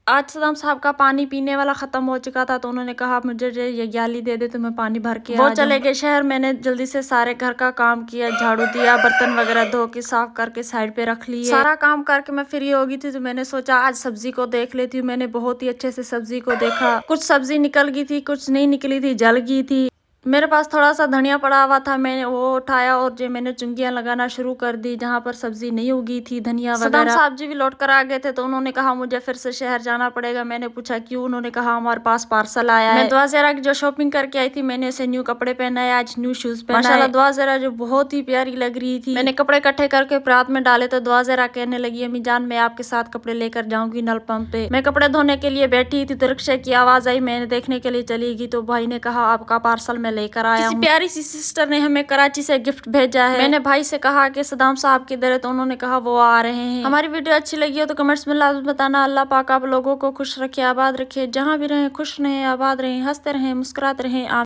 आज सदाम साहब का पानी पीने वाला खत्म हो चुका था, तो उन्होंने कहा मुझे ये ग्याली दे दे तो मैं पानी भर के वो चले गए शहर। मैंने जल्दी से सारे घर का काम किया, झाड़ू दिया, बर्तन वगैरह धो के साफ करके साइड पे रख लिए। सारा काम करके मैं फ्री हो गई थी, तो मैंने सोचा आज सब्जी को देख लेती हूँ। मैंने बहुत ही अच्छे से सब्जी को देखा, कुछ सब्जी निकल गई थी, कुछ नहीं निकली थी, जल गई थी। मेरे पास थोड़ा सा धनिया पड़ा हुआ था, मैंने वो उठाया और जो मैंने चुंगियां लगाना शुरू कर दी जहां पर सब्जी नहीं उगी थी, धनिया वगैरह। सदाम साहब जी भी लौट कर आ गए थे, तो उन्होंने कहा मुझे फिर से शहर जाना पड़ेगा। मैंने पूछा क्यों? उन्होंने कहा हमारे पास पार्सल आया है। मैं दुआ ज़रा की जो शॉपिंग करके आई थी, मैंने उसे न्यू कपड़े पहनाए, आज न्यू शूज पहनाए। माशाल्लाह दुआ ज़रा जो बहुत ही प्यारी लग रही थी। मैंने कपड़े इकट्ठे करके रात में डाले, तो दुआ ज़रा कहने लगी अम्मी जान मैं आपके साथ कपड़े लेकर जाऊंगी नल पंप पे। मैं कपड़े धोने के लिए बैठी थी, तो रिक्शे की आवाज आई, मैंने देखने के लिए चली गई, तो भाई ने कहा आपका पार्सल मैं लेकर आया हूँ। प्यारी सी सिस्टर ने हमें कराची से गिफ्ट भेजा है। मैंने भाई से कहा कि सदाम साहब किधर है, तो उन्होंने कहा वो आ रहे हैं। हमारी वीडियो अच्छी लगी हो तो कमेंट्स में लाजमी बताना। अल्लाह पाक आप लोगों को खुश रखे, आबाद रखे, जहाँ भी रहें खुश रहें, आबाद रहें, हंसते रहें, मुस्कुराते रहें।